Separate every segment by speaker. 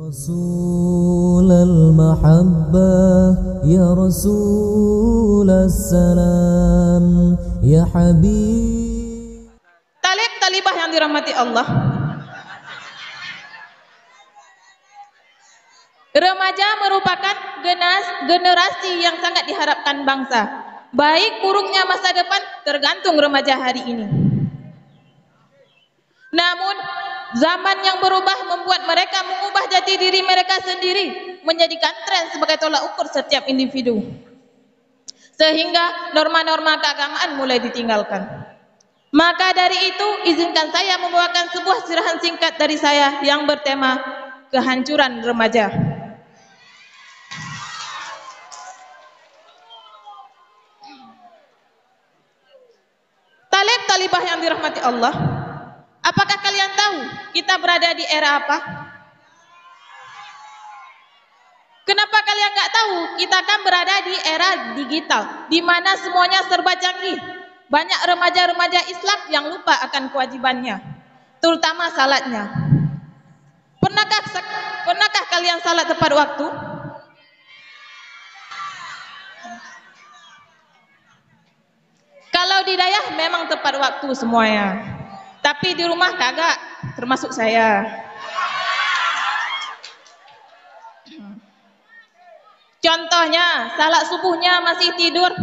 Speaker 1: رسول المحبة يا رسول السلام يا حبيب.
Speaker 2: Talib talibah yang dirahmati Allah, remaja merupakan generasi yang sangat diharapkan bangsa. Baik buruknya masa depan tergantung remaja hari ini. Namun zaman yang berubah membuat mereka mengubah jati diri mereka sendiri, menjadikan tren sebagai tolak ukur setiap individu, sehingga norma-norma keagamaan mulai ditinggalkan. Maka dari itu, izinkan saya membawakan sebuah sirahan singkat dari saya yang bertema kehancuran remaja. Talib talibah yang dirahmati Allah, apakah kalian tahu kita berada di era apa? Kenapa kalian nggak tahu? Kita kan berada di era digital, di mana semuanya serba canggih. Banyak remaja-remaja Islam yang lupa akan kewajibannya, terutama salatnya. Pernahkah kalian salat tepat waktu? Kalau di dayah memang tepat waktu semuanya, tapi di rumah kagak, termasuk saya. Contohnya, salat subuhnya masih tidur,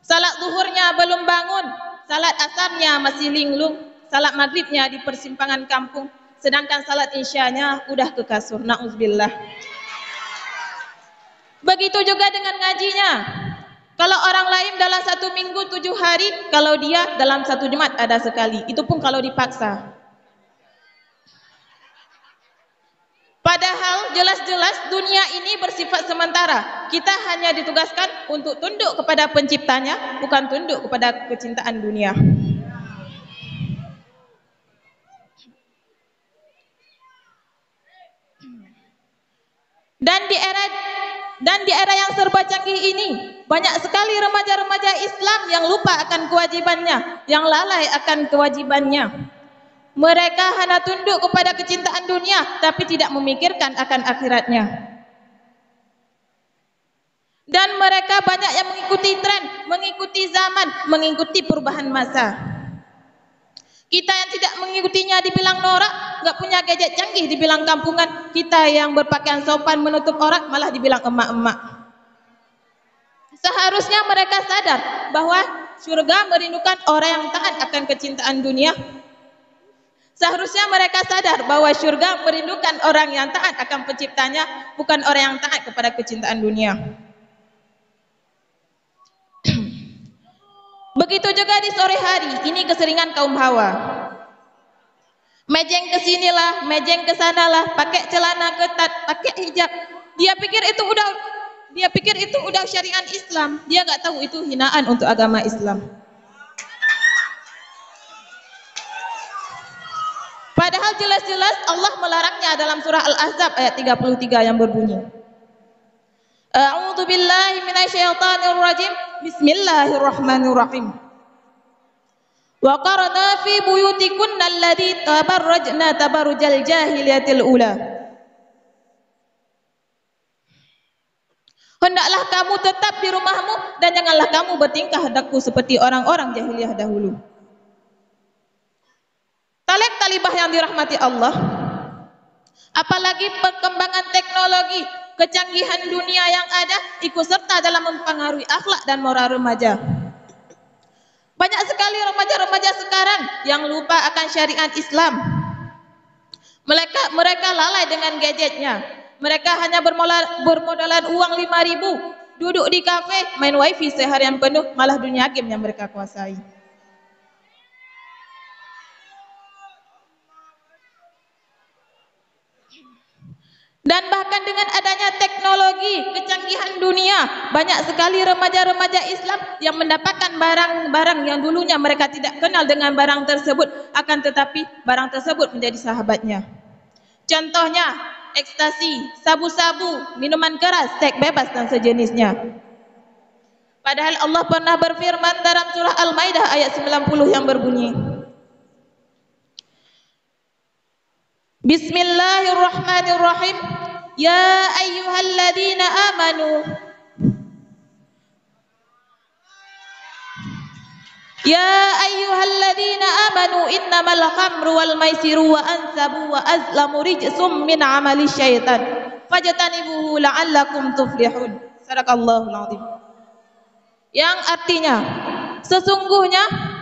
Speaker 2: salat zuhurnya belum bangun, salat asarnya masih linglung, salat maghribnya di persimpangan kampung, sedangkan salat isyanya udah ke kasur. Na'udzubillah. Begitu juga dengan ngajinya. Kalau orang lain dalam 1 minggu 7 hari, kalau dia dalam 1 Jumat ada sekali. Itu pun kalau dipaksa. Padahal jelas-jelas dunia ini bersifat sementara. Kita hanya ditugaskan untuk tunduk kepada penciptanya, bukan tunduk kepada kecintaan dunia. Dan di era yang serba canggih ini, banyak sekali remaja-remaja Islam yang lupa akan kewajibannya, yang lalai akan kewajibannya. Mereka hanya tunduk kepada kecintaan dunia, tapi tidak memikirkan akan akhiratnya. Dan mereka banyak yang mengikuti tren, mengikuti zaman, mengikuti perubahan masa. Kita yang tidak mengikutinya dibilang norak, nggak punya gadget canggih dibilang kampungan. Kita yang berpakaian sopan menutup aurat malah dibilang emak-emak. Seharusnya mereka sadar bahwa surga merindukan orang yang taat akan kecintaan dunia. Seharusnya mereka sadar bahwa surga merindukan orang yang taat akan penciptanya, bukan orang yang taat kepada kecintaan dunia. Begitu juga di sore hari, ini keseringan kaum hawa. Mejeng kesinilah, mejeng kesanalah, pakai celana ketat, pakai hijab. Dia pikir itu udah syariat Islam. Dia nggak tahu itu hinaan untuk agama Islam. Padahal jelas-jelas Allah melarangnya dalam surah Al-Ahzab ayat 33 yang berbunyi, A'udzu billahi minasyaitonir rajim. Bismillahirrahmanirrahim. Wa qarna fi buyutikunna allati tabarrajna tabarrujal jahiliyatil ula. Hendaklah kamu tetap di rumahmu dan janganlah kamu bertingkah laku seperti orang-orang jahiliyah dahulu. Talib talibah yang dirahmati Allah, apalagi perkembangan teknologi, kecanggihan dunia yang ada ikut serta dalam mempengaruhi akhlak dan moral remaja. Banyak sekali remaja-remaja sekarang yang lupa akan syariat Islam. Mereka lalai dengan gadgetnya. Mereka hanya bermodalan uang 5.000, duduk di kafe, main wifi seharian penuh, malah dunia game yang mereka kuasai. Dan bahkan dengan adanya teknologi, kecanggihan dunia, banyak sekali remaja-remaja Islam yang mendapatkan barang-barang yang dulunya mereka tidak kenal dengan barang tersebut, akan tetapi barang tersebut menjadi sahabatnya. Contohnya, ekstasi, sabu-sabu, minuman keras, seks bebas dan sejenisnya. Padahal Allah pernah berfirman dalam surah Al-Maidah ayat 90 yang berbunyi, Bismillahirrahmanirrahim. Ya ayyuhalladzina amanu innamal khamru wal maisiru wa ansabu wa azlamu rijsum min amali syaitan fajtanibuhu la'allakum tuflihun. Sadaqallahul azim. Yang artinya, sesungguhnya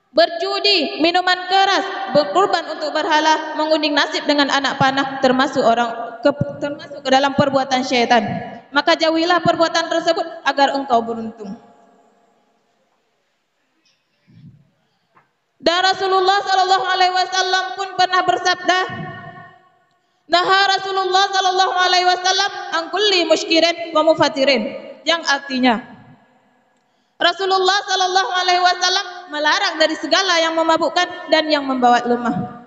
Speaker 2: berjudi, minuman keras, berkorban untuk berhala, mengunding nasib dengan anak panah termasuk ke dalam perbuatan syaitan. Maka jauhilah perbuatan tersebut agar engkau beruntung. Dan Rasulullah sallallahu alaihi wasallam pun pernah bersabda, "Naha Rasulullah sallallahu alaihi wasallam an kulli muskirin wa mufatirin." Yang artinya, Rasulullah sallallahu alaihi wasallam melarang dari segala yang memabukkan dan yang membawa lemah.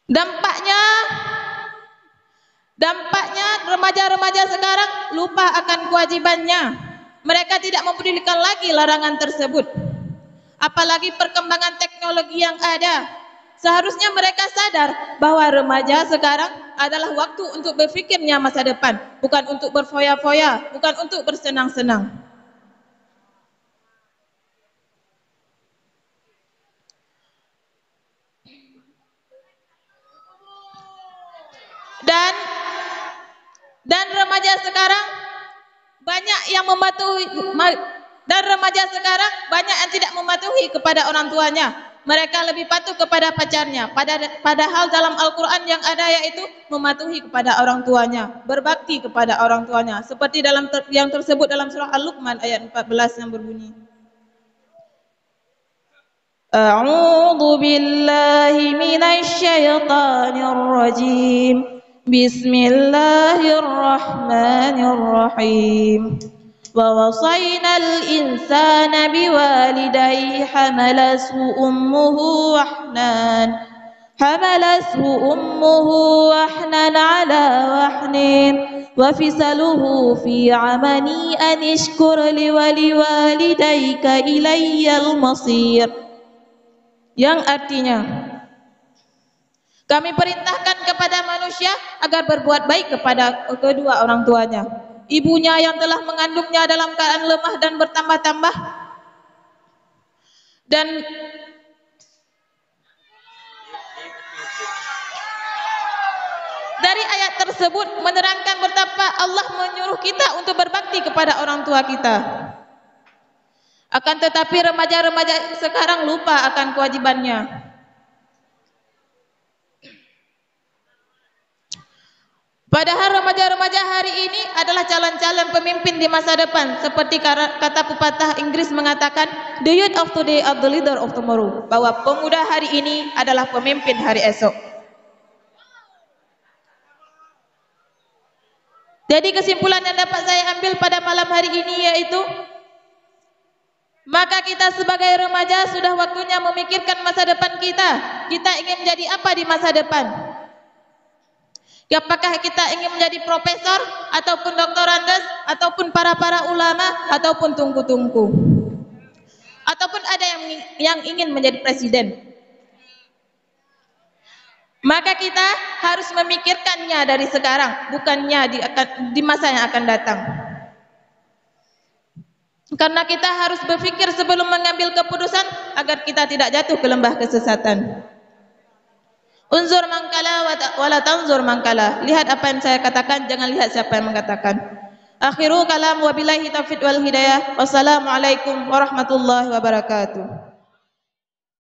Speaker 2: Dampaknya remaja-remaja sekarang lupa akan kewajibannya. Mereka tidak mempedulikan lagi larangan tersebut. Apalagi perkembangan teknologi yang ada. Seharusnya mereka sadar bahwa remaja sekarang adalah waktu untuk berfikirnya masa depan, bukan untuk berfoya-foya, bukan untuk bersenang-senang. Dan remaja sekarang banyak yang tidak mematuhi kepada orang tuanya. Mereka lebih patuh kepada pacarnya. Padahal dalam Al-Quran yang ada yaitu mematuhi kepada orang tuanya, berbakti kepada orang tuanya. Seperti yang tersebut dalam surah Al-Luqman ayat 14 yang berbunyi, A'udzu billahi minasy syaithanir rajim. Bismillahirrahmanirrahim. Wa wasainal insana biwalidayhi hamalathu ummuhu wahnan ala wahnin wa fisaluhu fi amani an ishkur li waliwalidayka ilayyal masir. Yang artinya, kami perintahkan kepada manusia agar berbuat baik kepada kedua orang tuanya. Ibunya yang telah mengandungnya dalam keadaan lemah dan bertambah-tambah. Dan dari ayat tersebut menerangkan betapa Allah menyuruh kita untuk berbakti kepada orang tua kita. Akan tetapi remaja-remaja sekarang lupa akan kewajibannya. Padahal remaja-remaja hari ini adalah calon-calon pemimpin di masa depan. Seperti kata pepatah Inggris mengatakan, the youth of today are the leader of tomorrow. Bahwa pemuda hari ini adalah pemimpin hari esok. Jadi kesimpulan yang dapat saya ambil pada malam hari ini yaitu, maka kita sebagai remaja sudah waktunya memikirkan masa depan kita. Kita ingin menjadi apa di masa depan? Apakah kita ingin menjadi profesor, ataupun doktorandes, ataupun para ulama, ataupun tungku-tungku, ataupun ada yang ingin menjadi presiden? Maka kita harus memikirkannya dari sekarang, bukannya di masa yang akan datang. Karena kita harus berpikir sebelum mengambil keputusan agar kita tidak jatuh ke lembah kesesatan. Unzur mangkala wala tanzur mangkala. Lihat apa yang saya katakan, jangan lihat siapa yang mengatakan. Akhiru kalam wabillahi taufiq wal hidayah. Wassalamualaikum warahmatullahi wabarakatuh.